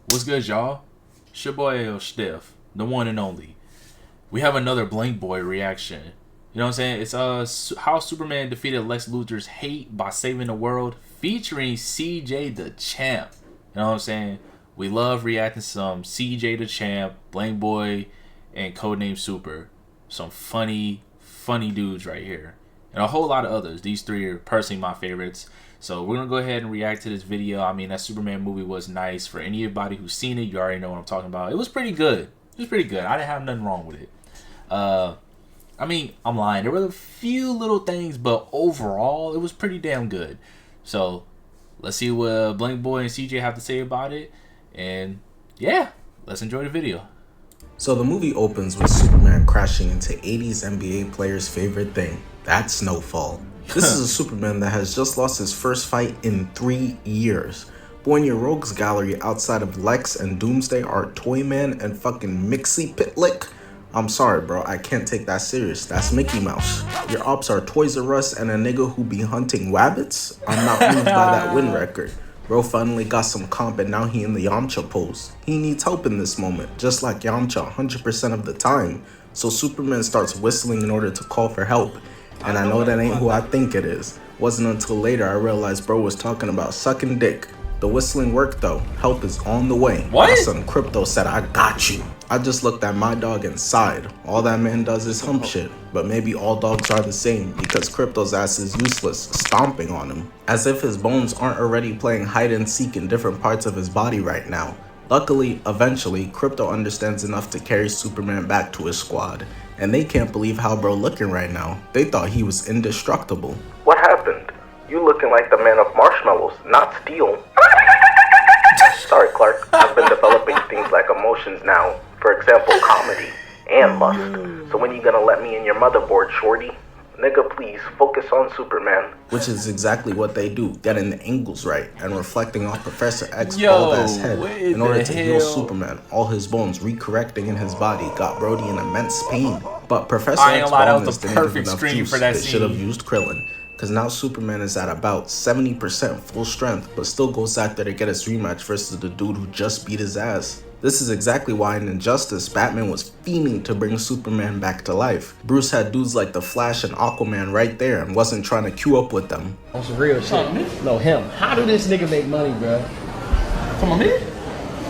What's good, y'all? It's your boy El Stiff, the one and only. We have another Blank Boy reaction. You know what I'm saying? It's how Superman defeated Lex Luthor's hate by saving the world, featuring CJ the Champ. You know what I'm saying? We love reacting to some CJ the Champ, Blank Boy, and Codename Super. Some funny dudes right here. And a whole lot of others. These three are personally my favorites. So we're going to go ahead and react to this video. I mean, that Superman movie was nice. For anybody who's seen it, you already know what I'm talking about. It was pretty good. It was pretty good. I didn't have nothing wrong with it. I mean, I'm lying. There were a few little things, but overall, it was pretty damn good. So let's see what Blank Boy and CJ have to say about it. And yeah, let's enjoy the video. So the movie opens with Superman crashing into 80s NBA player's favorite thing, that snowfall. This is a Superman that has just lost his first fight in 3 years. But when your rogues gallery outside of Lex and Doomsday are Toyman and fucking Mixie Pitlick, I'm sorry bro, I can't take that serious. That's Mickey Mouse. Your ops are Toys R Us and a nigga who be hunting rabbits? I'm not moved by that win record. Bro finally got some comp and now he in the Yamcha pose. He needs help in this moment, just like Yamcha 100% of the time. So Superman starts whistling in order to call for help. And I know that ain't who I think it is. Wasn't until later I realized bro was talking about sucking dick. The whistling worked though. Help is on the way. What? My son Crypto said I got you. I just looked at my dog and sighed. All that man does is hump shit. But maybe all dogs are the same because Crypto's ass is useless, stomping on him. As if his bones aren't already playing hide and seek in different parts of his body right now. Luckily, eventually, Crypto understands enough to carry Superman back to his squad. And they can't believe how bro looking right now. They thought he was indestructible. What happened? You looking like the man of marshmallows, not steel. Sorry, Clark. I've been developing things like emotions now. For example, comedy and lust. So when you gonna let me in your motherboard, shorty? Nigga, please focus on Superman. Which is exactly what they do, getting the angles right and reflecting off Professor X's bald-ass head. In order to heal Superman, all his bones recorrecting in his body got Brody in immense pain. But Professor X's baldness didn't have enough juice. They should have used Krillin. Cause now Superman is at about 70% full strength, but still goes out there to get his rematch versus the dude who just beat his ass. This is exactly why in Injustice, Batman was fiending to bring Superman back to life. Bruce had dudes like the Flash and Aquaman right there and wasn't trying to queue up with them. On some real shit. No, him. How do this nigga make money, bro? Come on, man.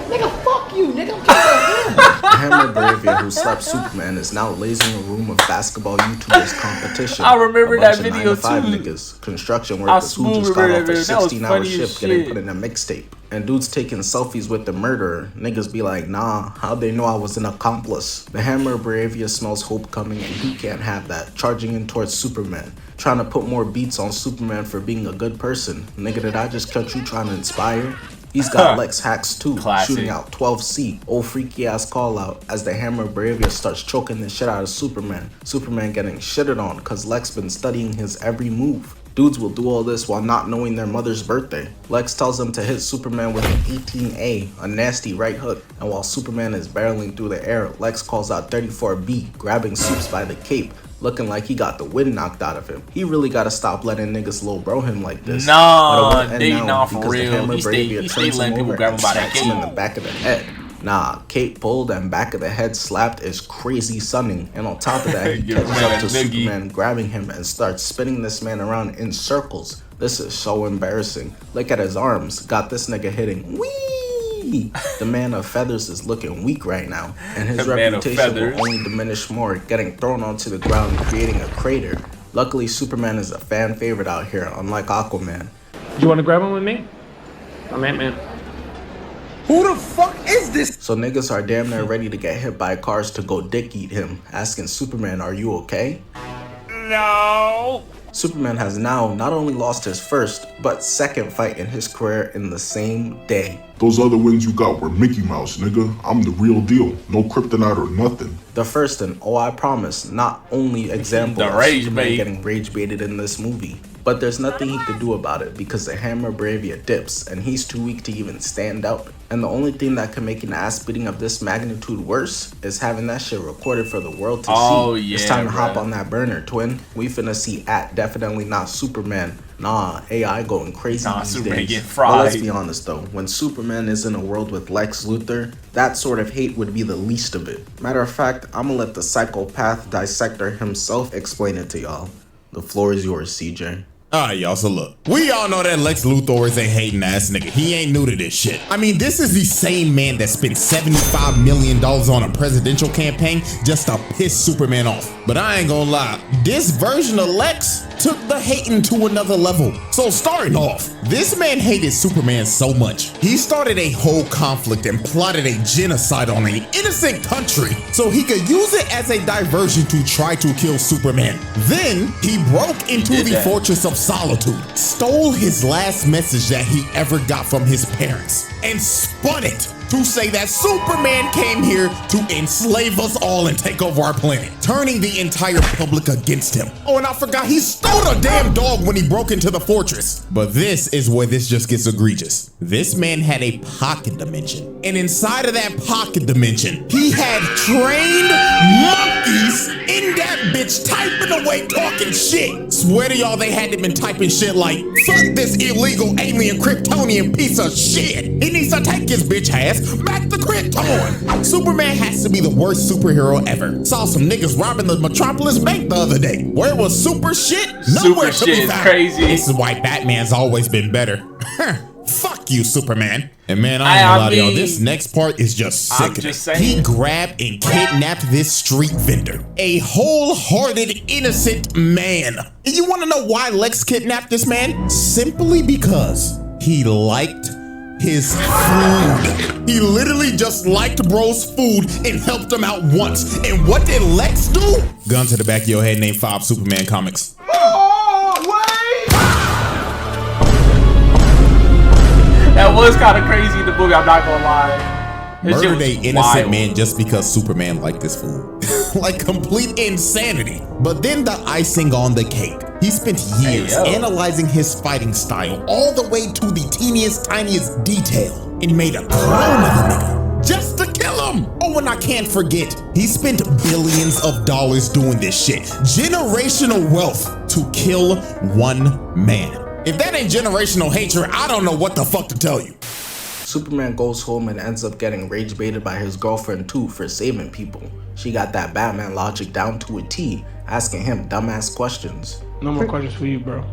Nigga, fuck you, nigga. I'm talking about him. The Hammer Bravia who slapped Superman is now lazing a room of basketball YouTubers competition. I remember that of video 9-to-5 too. niggas, construction workers who just got off a 16-hour shift getting put in a mixtape. And dudes taking selfies with the murderer. Niggas be like, nah, how'd they know I was an accomplice? The Hammer Bravia smells hope coming and he can't have that, charging in towards Superman. Trying to put more beats on Superman for being a good person. Nigga, did I just catch you trying to inspire? He's got Lex hacks too, Classic. shooting out 12C. Old freaky ass call out as the Hammer Bravia starts choking the shit out of Superman. Superman getting shitted on cause Lex been studying his every move. Dudes will do all this while not knowing their mother's birthday. Lex tells them to hit Superman with an 18A, a nasty right hook. And while Superman is barreling through the air, Lex calls out 34B, grabbing Supes by the cape, looking like he got the wind knocked out of him. He really gotta stop letting niggas low bro him like this. Nah, they not for because real. The Hammer He Bravia stay turns letting him people over grab him and by that smacks him in cape. the back of the head. Nah, cape pulled and back of the head slapped is crazy sunning. And on top of that, he catches up to Superman, grabbing him and starts spinning this man around in circles. This is so embarrassing. Look at his arms. Got this nigga hitting. Whee! The man of feathers is looking weak right now. And his reputation will only diminish more, getting thrown onto the ground and creating a crater. Luckily, Superman is a fan favorite out here, unlike Aquaman. You wanna grab him with me? I'm Ant-Man. Who the fuck is this? So niggas are damn near ready to get hit by cars to go dick eat him, asking Superman, are you okay? No. Superman has now not only lost his first, but second fight in his career in the same day. Those other wins you got were Mickey Mouse, nigga. I'm the real deal. No kryptonite or nothing. The first and, oh I promise, not only example of Superman getting rage baited in this movie. But there's nothing he could do about it because the Hammer Bravia dips and he's too weak to even stand up. And the only thing that can make an ass beating of this magnitude worse is having that shit recorded for the world to see. Yeah, it's time to hop on that burner, twin. We finna see at definitely not Superman Nah, AI going crazy Nah, these Superman days. getting But fried. let's be honest though, when Superman is in a world with Lex Luthor, that sort of hate would be the least of it. Matter of fact, I'ma let the psychopath dissector himself explain it to y'all. The floor is yours, CJ. Alright, y'all, so look. We all know that Lex Luthor is a hating ass nigga. He ain't new to this shit. I mean, this is the same man that spent $75 million on a presidential campaign just to piss Superman off. But I ain't gonna lie, this version of Lex took the hating to another level. So starting off, this man hated Superman so much, he started a whole conflict and plotted a genocide on an innocent country so he could use it as a diversion to try to kill Superman. Then he broke into the Fortress of Solitude, stole his last message that he ever got from his parents, and spun it to say that Superman came here to enslave us all and take over our planet, turning the entire public against him. Oh, and I forgot, he stole a damn dog when he broke into the fortress. But this is where this just gets egregious. This man had a pocket dimension, and inside of that pocket dimension, he had trained monkeys in that bitch typing away, talking shit. Swear to y'all, they had to been typing shit like, fuck this illegal alien Kryptonian piece of shit. He needs to take his bitch ass back to Krypton. Superman has to be the worst superhero ever. Saw some niggas robbing the Metropolis Bank the other day. Where was super shit? Nowhere to be found. Crazy. This is why Batman's always been better. Fuck you, Superman. And man, I ain't gonna lie to y'all, this next part is just sickening. He grabbed and kidnapped this street vendor, a wholehearted, innocent man. And you wanna know why Lex kidnapped this man? Simply because he liked his food. He literally just liked bro's food and helped him out once. And what did Lex do? Gun to the back of your head, name 5 Superman comics. That was kind of crazy in the book, I'm not gonna lie. Murdered a innocent man just because Superman liked his food. Like complete insanity. But then the icing on the cake. He spent years analyzing his fighting style all the way to the teeniest, tiniest detail and made a clone of the nigga just to kill him. Oh, and I can't forget, he spent billions of dollars doing this shit. Generational wealth to kill one man. If that ain't generational hatred, I don't know what the fuck to tell you. Superman goes home and ends up getting rage baited by his girlfriend too for saving people. She got that Batman logic down to a T, asking him dumbass questions. No more questions for you, bro.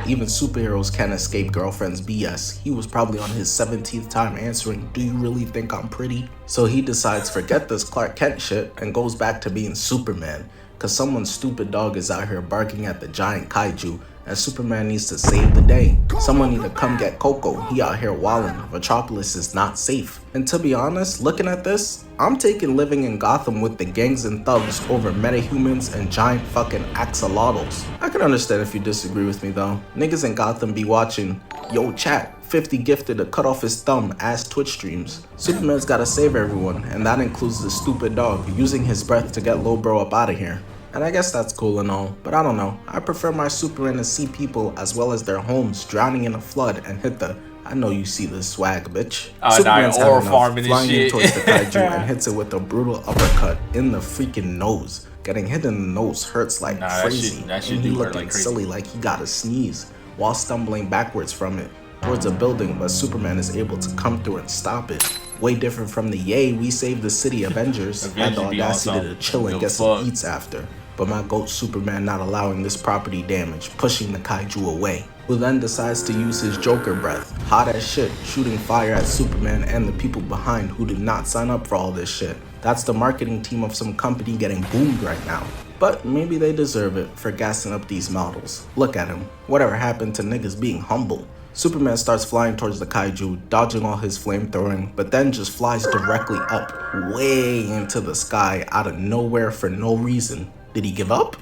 Even superheroes can't escape girlfriend's BS. He was probably on his 17th time answering, "Do you really think I'm pretty?" So he decides forget this Clark Kent shit and goes back to being Superman. Cause someone's stupid dog is out here barking at the giant kaiju and Superman needs to save the day. Someone need to come get Coco, he out here wildin'. Metropolis is not safe. And to be honest, looking at this, I'm taking living in Gotham with the gangs and thugs over metahumans and giant fucking axolotls. I can understand if you disagree with me though. Niggas in Gotham be watching, yo chat, 50 gifted to cut off his thumb ass Twitch streams. Superman's gotta save everyone, and that includes the stupid dog using his breath to get Lil Bro up out of here. And I guess that's cool and all, but I don't know. I prefer my Superman to see people as well as their homes drowning in a flood and hit the "I know you see this swag, bitch." Superman's had enough, flying in towards the kaiju and hits it with a brutal uppercut in the freaking nose. Getting hit in the nose hurts like crazy, and he looking silly like he got a sneeze while stumbling backwards from it towards a building, but Superman is able to come through and stop it. Way different from the "Yay, we saved the city" Avengers had the audacity to chill and get some eats after. But my GOAT Superman not allowing this property damage, pushing the kaiju away. Who then decides to use his Joker breath, hot as shit, shooting fire at Superman and the people behind who did not sign up for all this shit. That's the marketing team of some company getting boomed right now. But maybe they deserve it for gassing up these models. Look at him. Whatever happened to niggas being humble? Superman starts flying towards the kaiju, dodging all his flamethrowing, but then just flies directly up, way into the sky, out of nowhere for no reason. Did he give up?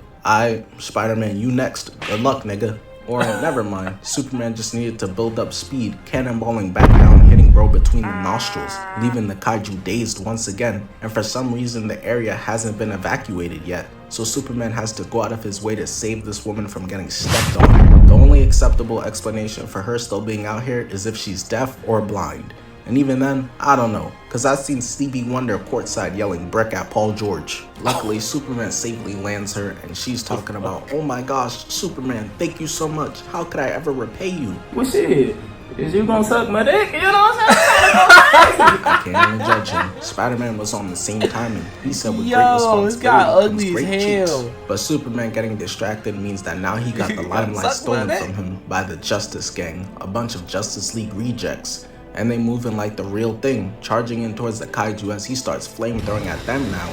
Spider-Man, you next. Good luck, nigga. Or never mind, Superman just needed to build up speed, cannonballing back down, hitting bro between the nostrils, leaving the kaiju dazed once again, and for some reason the area hasn't been evacuated yet, so Superman has to go out of his way to save this woman from getting stepped on. The only acceptable explanation for her still being out here is if she's deaf or blind. And even then, I don't know, cause I've seen Stevie Wonder courtside yelling brick at Paul George. Luckily, Superman safely lands her and she's talking about, oh my gosh, Superman, thank you so much. How could I ever repay you? Well, shit. Is you gonna suck my dick? You know what I'm saying? I can't even judge him. Spider-Man was on the same timing. He said with great Yo, this guy responsibility ugly comes as great hell. cheeks. But Superman getting distracted means that now he got the limelight stolen from him by the Justice Gang, a bunch of Justice League rejects. And they moving like the real thing, charging in towards the kaiju as he starts flamethrowing at them now.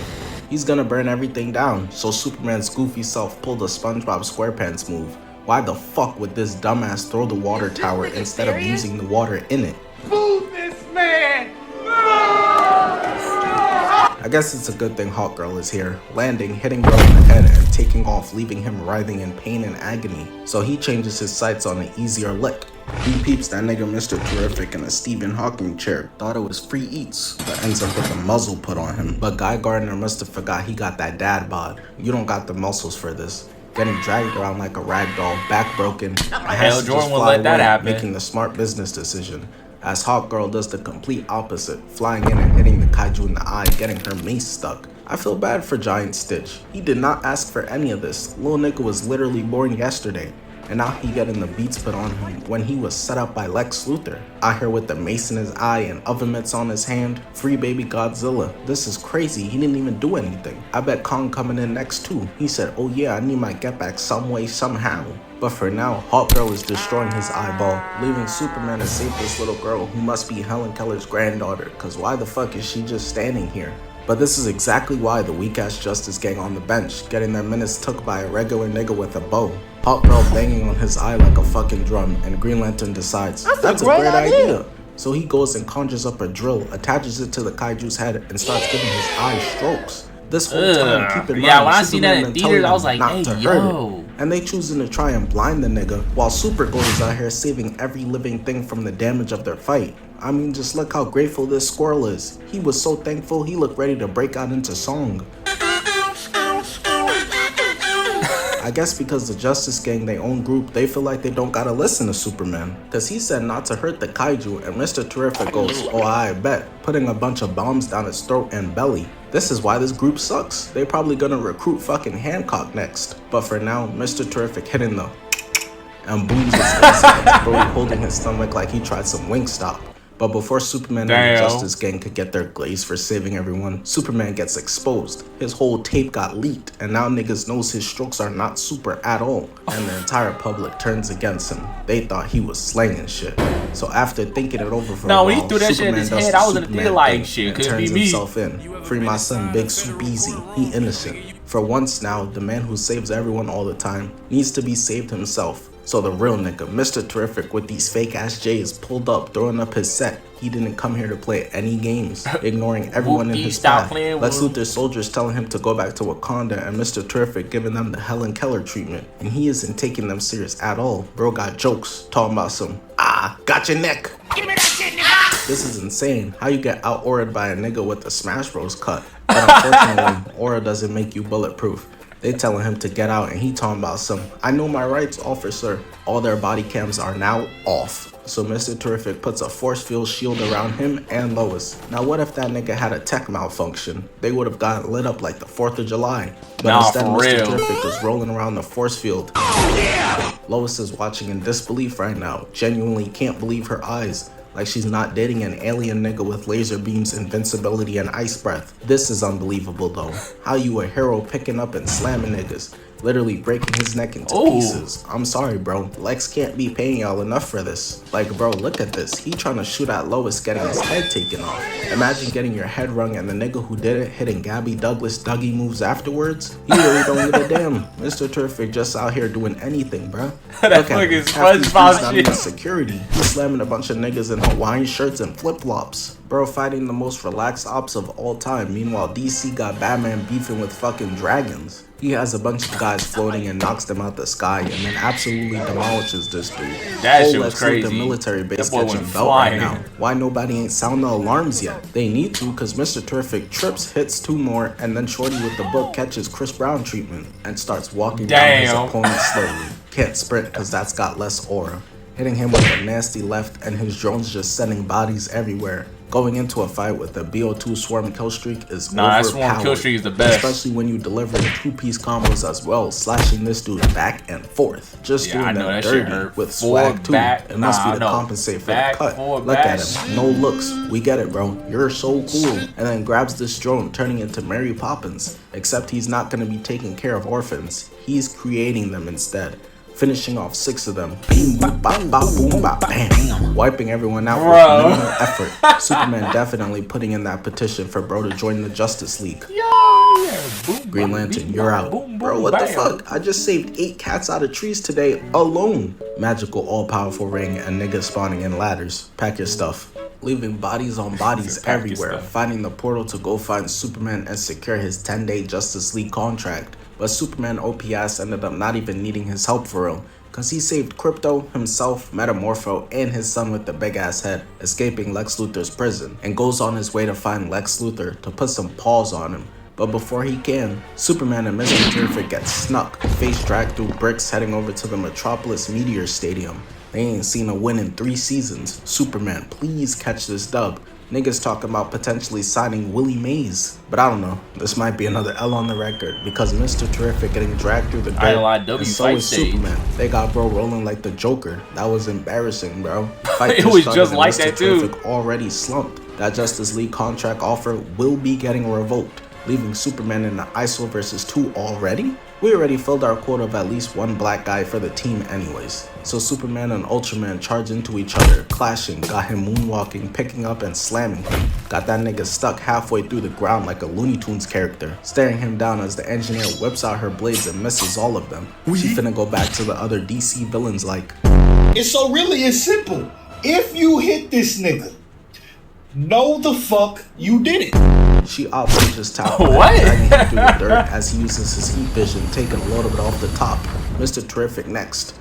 He's gonna burn everything down, so Superman's goofy self pulled a SpongeBob SquarePants move. Why the fuck would this dumbass throw the water tower instead of using the water in it? Move this man! I guess it's a good thing Hawkgirl is here, landing, hitting Girl in the head, and taking off, leaving him writhing in pain and agony. So he changes his sights on an easier lick. He peeps that nigga Mr. Terrific in a Stephen Hawking chair, thought it was free eats, but ends up with a muzzle put on him. But Guy Gardner must have forgot he got that dad bod. You don't got the muscles for this. Getting dragged around like a rag doll, back broken, Hell, Jordan wouldn't let that happen. making the smart business decision. As Hawkgirl does the complete opposite, flying in and hitting the kaiju in the eye, getting her mace stuck. I feel bad for Giant Stitch. He did not ask for any of this. Lil nigga was literally born yesterday. And now he getting the beats put on him when he was set up by Lex Luthor. Out here with the mace in his eye and oven mitts on his hand. Free baby Godzilla. This is crazy, he didn't even do anything. I bet Kong coming in next too. He said, oh yeah, I need my get back some way, somehow. But for now, Hawkgirl is destroying his eyeball, leaving Superman to save this little girl who must be Helen Keller's granddaughter, cause why the fuck is she just standing here? But this is exactly why the weak-ass Justice Gang on the bench, getting their minutes took by a regular nigga with a bow. Hawkgirl banging on his eye like a fucking drum, and Green Lantern decides, that's a great idea. So he goes and conjures up a drill, attaches it to the kaiju's head, and starts giving his eye strokes. This whole time, keep in mind, yeah, when I seen that in Superman theaters, I was telling like, them hey, not to hurt yo. it. And they choosing to try and blind the nigga, while Supergirl is out here saving every living thing from the damage of their fight. I mean, just look how grateful this squirrel is. He was so thankful, he looked ready to break out into song. I guess because the Justice Gang, their own group, they feel like they don't gotta listen to Superman. Cause he said not to hurt the kaiju, and Mr. Terrific goes, oh I bet, putting a bunch of bombs down his throat and belly. This is why this group sucks. They probably gonna recruit fucking Hancock next. But for now, Mr. Terrific hitting the and booms his face out, Brody holding his stomach like he tried some Wingstop. But before Superman and the Justice Gang could get their glaze for saving everyone, Superman gets exposed. His whole tape got leaked, and now niggas knows his strokes are not super at all. And the entire public turns against him. They thought he was slanging shit. So after thinking it over for a while, when he threw that shit in his head, I was in the theater like, shit, could be me. Himself in. Free my son, Big Soup Easy. He innocent. For once now, the man who saves everyone all the time needs to be saved himself. So the real nigga, Mr. Terrific, with these fake ass J's, pulled up, throwing up his set. He didn't come here to play any games, ignoring everyone in his path. Lex Luthor's soldiers telling him to go back to Wakanda, and Mr. Terrific giving them the Helen Keller treatment. And he isn't taking them serious at all. Bro got jokes, talking about some, got your neck. Give me that shit, nigga. This is insane. How you get out-auraed by a nigga with a Smash Bros cut. But unfortunately, aura doesn't make you bulletproof. They telling him to get out, and he talking about some, I know my rights, officer. All their body cams are now off. So Mr. Terrific puts a force field shield around him and Lois. Now what if that nigga had a tech malfunction? They would have gotten lit up like the 4th of July. But instead Mr. Terrific was rolling around the force field. Lois is watching in disbelief right now. Genuinely can't believe her eyes. Like she's not dating an alien nigga with laser beams, invincibility, and ice breath. This is unbelievable though. How you a hero picking up and slamming niggas, literally breaking his neck into pieces. I'm sorry bro, Lex can't be paying y'all enough for this. Like bro, look at this. He trying to shoot at Lois getting his head taken off. Imagine getting your head wrung and the nigga who did it hitting Gabby Douglas Dougie moves afterwards. He really don't give a damn. Mr. Terrific just out here doing anything, bro. That fucking SpongeBob shit. Security. He's slamming a bunch of niggas in Hawaiian shirts and flip-flops. Bro fighting the most relaxed ops of all time. Meanwhile, DC got Batman beefing with fucking dragons. He has a bunch of guys floating and knocks them out the sky and then absolutely demolishes this dude. That shit was crazy. The military base catching belt right now. Why nobody ain't sound the alarms yet? They need to, cause Mr. Terrific trips, hits 2 more, and then Shorty with the book catches Chris Brown treatment and starts walking down his opponent slowly. Can't sprint cause that's got less aura. hitting him with a nasty left and his drones just sending bodies everywhere. Going into a fight with a BO2 swarm kill streak is that overpowered, swarm kill streak is the best. especially when you deliver the 2-piece combos as well, slashing this dude back and forth. Just doing them dirty with swag too. It must be to compensate for the cut. Look at him, no looks. We get it, bro. You're so cool. And then grabs this drone, turning into Mary Poppins. Except he's not gonna be taking care of orphans. He's creating them instead. Finishing off 6 of them. Beam, boop, bop, bop, boom, bop, bam. Wiping everyone out with minimal effort. Superman definitely putting in that petition for bro to join the Justice League. Green Lantern, you're out. Bro, what the fuck? I just saved 8 cats out of trees today alone. Magical all-powerful ring and niggas spawning in ladders. Pack your stuff. Leaving bodies on bodies everywhere. Finding the portal to go find Superman and secure his 10-day Justice League contract. But Superman OPS ended up not even needing his help for real, cause he saved Crypto, himself, Metamorpho, and his son with the big ass head, escaping Lex Luthor's prison, and goes on his way to find Lex Luthor to put some paws on him. But before he can, Superman and Mr. Terrific get snuck, face dragged through bricks heading over to the Metropolis Meteor Stadium. They ain't seen a win in 3 seasons. Superman, please catch this dub. Niggas talking about potentially signing Willie Mays. But I don't know, this might be another L on the record because Mr. Terrific getting dragged through the dirt, and so is Superman. They got bro rolling like the Joker. That was embarrassing, bro. Fight it was just like that too. Terrific already slumped. That Justice League contract offer will be getting revoked, leaving Superman in the ISO vs 2 already? We already filled our quota of at least 1 black guy for the team anyways. So Superman and Ultraman charge into each other, clashing, got him moonwalking, picking up and slamming him. Got that nigga stuck halfway through the ground like a Looney Tunes character, staring him down as the engineer whips out her blades and misses all of them. She finna go back to the other DC villains like, It's so really it's simple. If you hit this nigga, know the fuck you did it. She outrages Tower, dragging him through the dirt as he uses his heat vision, taking a load of it off the top. Mr. Terrific next.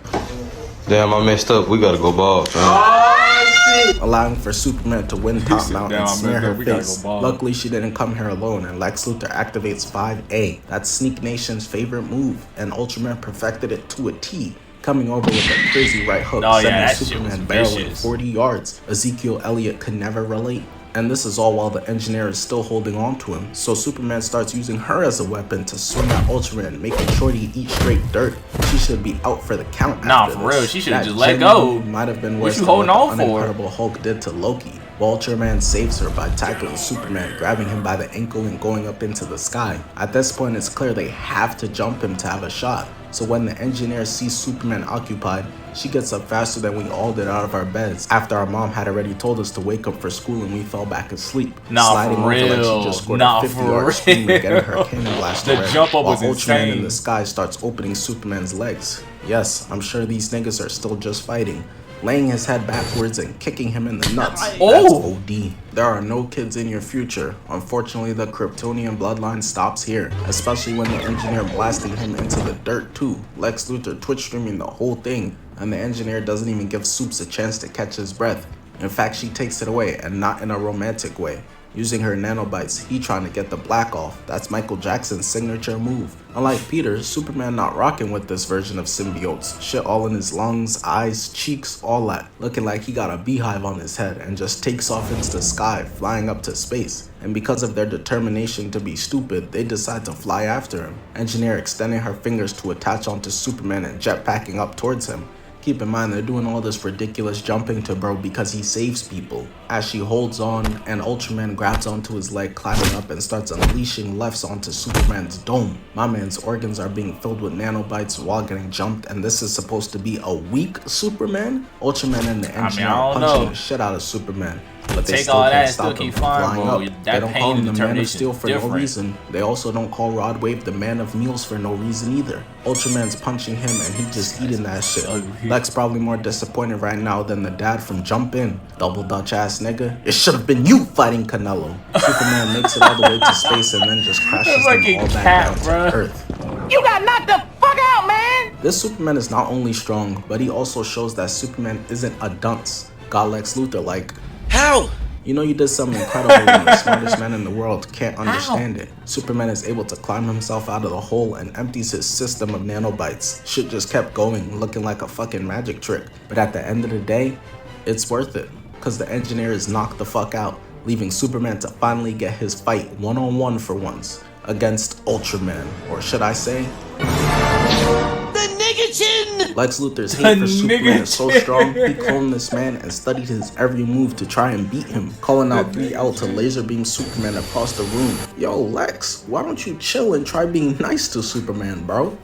Damn, I messed up. We gotta go ball, man. Allowing for Superman to win top mount and smear her face. Luckily, she didn't come here alone, and Lex Luthor activates 5A. That's Sneak Nation's favorite move, and Ultraman perfected it to a T. Coming over with a crazy right hook, sending Superman barreling 40 yards. Ezekiel Elliott could never relate. And this is all while the engineer is still holding on to him, so Superman starts using her as a weapon to swing at Ultraman, making Shorty eat straight dirt. She should be out for the count. Nah, for real, she should have just let go. Might have been worse than what the on for? Incredible Hulk did to Loki. Ultraman saves her by tackling Superman, grabbing him by the ankle and going up into the sky. At this point, it's clear they have to jump him to have a shot. So when the engineer sees Superman occupied, she gets up faster than we all did out of our beds after our mom had already told us to wake up for school and we fell back asleep. Sliding over like she just scored a 50-yard scream and getting her cannon blast The jump up while was Ultraman insane. in the sky starts opening Superman's legs. Yes, I'm sure these niggas are still just fighting, laying his head backwards and kicking him in the nuts. That's OD. There are no kids in your future. Unfortunately, the Kryptonian bloodline stops here, especially when the engineer blasting him into the dirt too. Lex Luthor Twitch streaming the whole thing, and the engineer doesn't even give Supes a chance to catch his breath. In fact, she takes it away, and not in a romantic way. Using her nanobites, he trying to get the black off. That's Michael Jackson's signature move. Unlike Peter, Superman not rocking with this version of symbiotes. Shit all in his lungs, eyes, cheeks, all that. Looking like he got a beehive on his head and just takes off into the sky, flying up to space. And because of their determination to be stupid, they decide to fly after him. Engineer extending her fingers to attach onto Superman and jetpacking up towards him. Keep in mind, they're doing all this ridiculous jumping to bro because he saves people. As she holds on and Ultraman grabs onto his leg, climbing up and starts unleashing lefts onto Superman's dome. My man's organs are being filled with nanobites while getting jumped, and this is supposed to be a weak Superman? Ultraman and the engineer are punching the shit out of Superman. But they still can't stop him from flying up. They don't call him the Man of Steel for no reason. They also don't call Rod Wave the Man of Meals for no reason either. Ultraman's punching him and he just eating that shit. Lex probably more disappointed right now than the dad from Jump In. Double Dutch ass nigga. It should have been you fighting Canelo. Superman makes it all the way to space and then just crashes them all back down to Earth. You got knocked the fuck out, man! This Superman is not only strong, but he also shows that Superman isn't a dunce. Got Lex Luthor like, how? You know you did something incredible when the smartest man in the world can't understand it. Superman is able to climb himself out of the hole and empties his system of nanobites. Shit just kept going, looking like a fucking magic trick. But at the end of the day, it's worth it. Cause the engineers knocked the fuck out, leaving Superman to finally get his fight one-on-one for once against Ultraman, or should I say, the Nigga Chin! Lex Luthor's hate for Superman is so strong, he cloned this man and studied his every move to try and beat him, calling out 3L to laser beam Superman across the room. Yo, Lex, why don't you chill and try being nice to Superman, bro?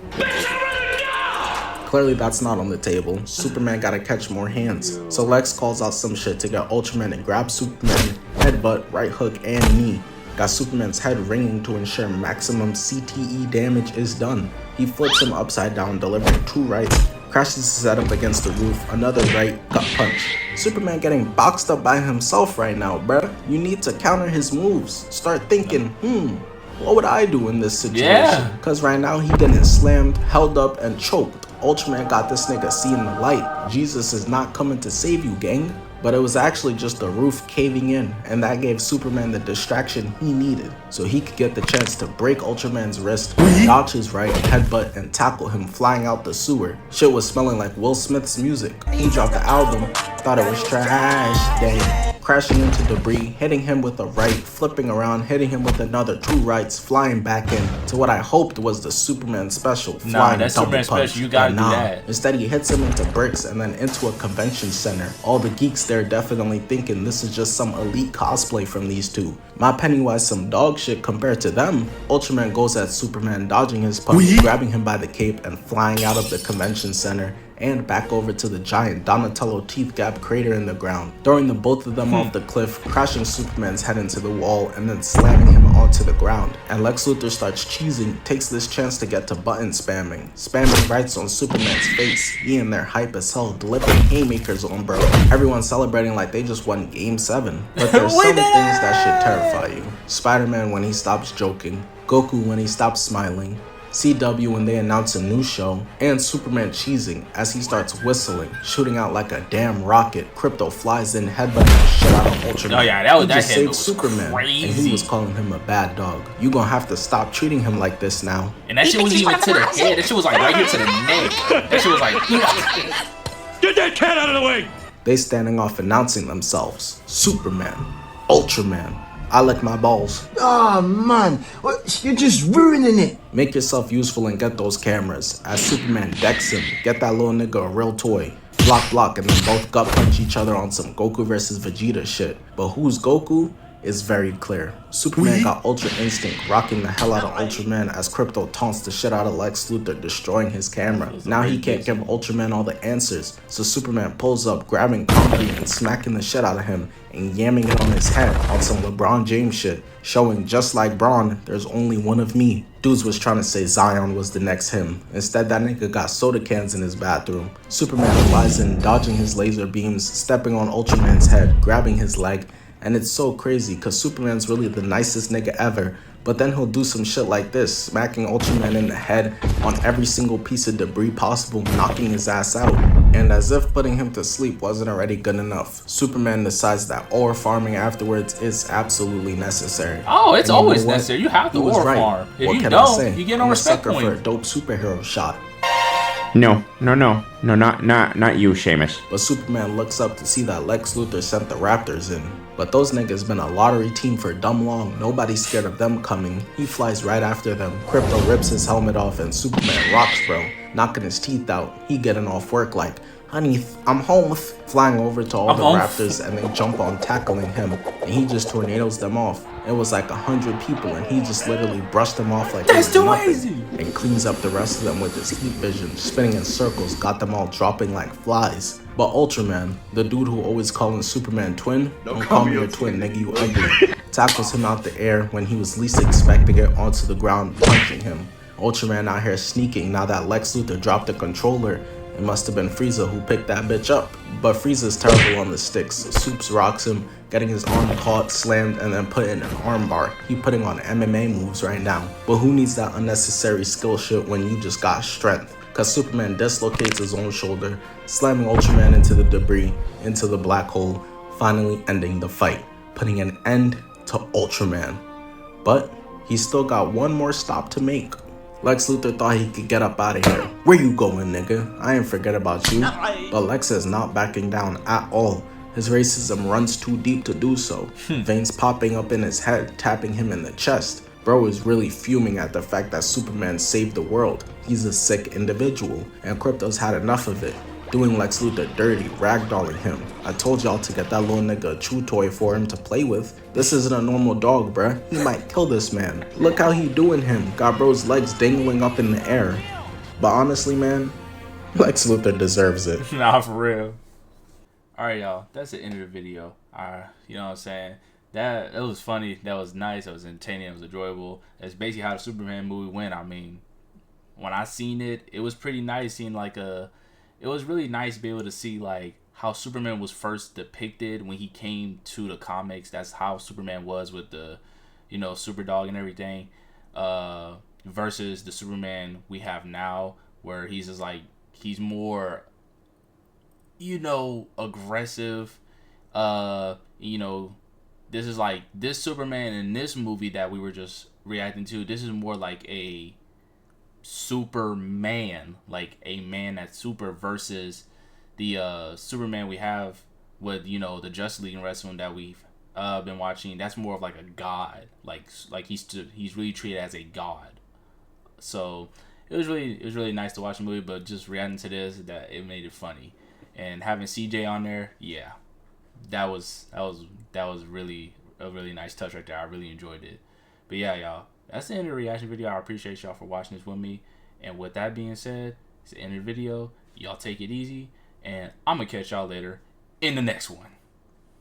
Clearly that's not on the table. Superman gotta catch more hands. So Lex calls out some shit to get Ultraman to grab Superman, headbutt, right hook, and knee. Got Superman's head ringing to ensure maximum CTE damage is done. He flips him upside down, delivering 2 rights, crashes his head up against the roof, another right, gut punch. Superman getting boxed up by himself right now, bruh. You need to counter his moves. Start thinking, what would I do in this situation? Yeah. Cause right now he getting slammed, held up, and choked. Ultraman got this nigga seeing the light. Jesus is not coming to save you, gang. But it was actually just the roof caving in, and that gave Superman the distraction he needed, so he could get the chance to break Ultraman's wrist, dodge his right, headbutt, and tackle him flying out the sewer. Shit was smelling like Will Smith's music. He dropped the album, thought it was trash, dang. Crashing into debris, hitting him with a right, flipping around, hitting him with another 2 rights, flying back in to what I hoped was the Superman special, flying that's double Superman punch. special, you gotta do But that. Instead he hits him into bricks and then into a convention center. All the geeks there definitely thinking this is just some elite cosplay from these two. My Pennywise some dog shit compared to them. Ultraman goes at Superman, dodging his punch, grabbing him by the cape and flying out of the convention center and back over to the giant Donatello teeth gap crater in the ground, throwing the both of them off the cliff, crashing Superman's head into the wall and then slamming him onto the ground. And Lex Luthor starts cheesing, takes this chance to get to button spamming rights on Superman's face. He in there hype as hell, delivering haymakers on bro. Everyone celebrating like they just won Game 7. But there's some things that should terrify you. Spider-Man when he stops joking, Goku when he stops smiling, CW when they announce a new show, and Superman cheesing as he starts whistling, shooting out like a damn rocket. Crypto flies in, headbutting the shit out of Ultraman. Oh yeah, that he just saved was Superman, crazy. and he was calling him a bad dog. You gonna have to stop treating him like this now. And that shit wasn't even to the head. That shit was like right here to the neck. That shit was like, get that cat out of the way. They standing off announcing themselves. Superman, Ultraman, I lick my balls. Oh man, you're just ruining it. Make yourself useful and get those cameras. As Superman decks him, get that little nigga a real toy. Block, and then both gut punch each other on some Goku versus Vegeta shit. But who's Goku is very clear. Superman got Ultra Instinct, rocking the hell out of Ultraman as Crypto taunts the shit out of Lex Luthor, destroying his camera. Now he can't give Ultraman all the answers, so Superman pulls up, grabbing concrete and smacking the shit out of him and yamming it on his head on some LeBron James shit, showing just like Braun, there's only one of me. Dudes was trying to say Zion was the next him. Instead, that nigga got soda cans in his bathroom. Superman flies in, dodging his laser beams, stepping on Ultraman's head, grabbing his leg. And it's so crazy because Superman's really the nicest nigga ever, but then he'll do some shit like this, smacking Ultraman in the head on every single piece of debris possible, knocking his ass out. And as if putting him to sleep wasn't already good enough, Superman decides that ore farming afterwards is absolutely necessary. oh, it's And you know always what? necessary. You have to He was ore right. farm. If What you can I say? don't, you get I'm no a respect sucker for a point. dope superhero shot. No, not you, Seamus. But Superman looks up to see that Lex Luthor sent the Raptors in. But those niggas been a lottery team for dumb long, nobody's scared of them coming. He flies right after them, Crypto rips his helmet off and Superman rocks bro, knocking his teeth out. He getting off work like, honey, I'm home. Flying over to all the Raptors and they jump on tackling him and he just tornadoes them off. It was like 100 people and he just literally brushed them off like That's it was too nothing, easy. and cleans up the rest of them with his heat vision, spinning in circles, got them all dropping like flies. But Ultraman, the dude who always calling Superman twin, don't call me your twin, nigga, you ugly, tackles him out the air when he was least expecting it onto the ground, punching him. Ultraman out here sneaking now that Lex Luthor dropped the controller. It must have been Frieza who picked that bitch up. But Frieza's terrible on the sticks. Supes rocks him, getting his arm caught, slammed, and then put in an arm bar. He putting on MMA moves right now. But who needs that unnecessary skill shit when you just got strength? Cause Superman dislocates his own shoulder, slamming Ultraman into the debris, into the black hole, finally ending the fight. putting an end to Ultraman. But he still got one more stop to make. Lex Luthor thought he could get up out of here. Where you going, nigga? I ain't forget about you. But Lex is not backing down at all. His racism runs too deep to do so. Veins popping up in his head, tapping him in the chest. Bro is really fuming at the fact that Superman saved the world. He's a sick individual, and Kryptos had enough of it, doing Lex Luthor dirty, ragdolling him. I told y'all to get that little nigga a chew toy for him to play with. This isn't a normal dog, bruh. He might kill this man. Look how he doing him. Got bro's legs dangling up in the air. But honestly, man, Lex Luthor deserves it. Nah, for real. Alright, y'all. That's the end of the video. You know what I'm saying? It was funny. That was nice. It was entertaining. It was enjoyable. That's basically how the Superman movie went. I mean, when I seen it, it was pretty nice seeing it was really nice to be able to see like how Superman was first depicted when he came to the comics. That's how Superman was with the, Superdog and everything, versus the Superman we have now, where he's just like, he's more, aggressive. This is like, this Superman in this movie that we were just reacting to, this is more like a Superman, like a man that's super, versus the Superman we have with the Justice League and wrestling that we've been watching. That's more of like a god, like he's really treated as a god. So it was really nice to watch the movie, but just reacting to this, that it made it funny, and having CJ on there, yeah, that was really a really nice touch right there. I really enjoyed it. But yeah, y'all, that's the end of the reaction video. I appreciate y'all for watching this with me. And with that being said, it's the end of the video. Y'all take it easy, and I'm gonna catch y'all later in the next one.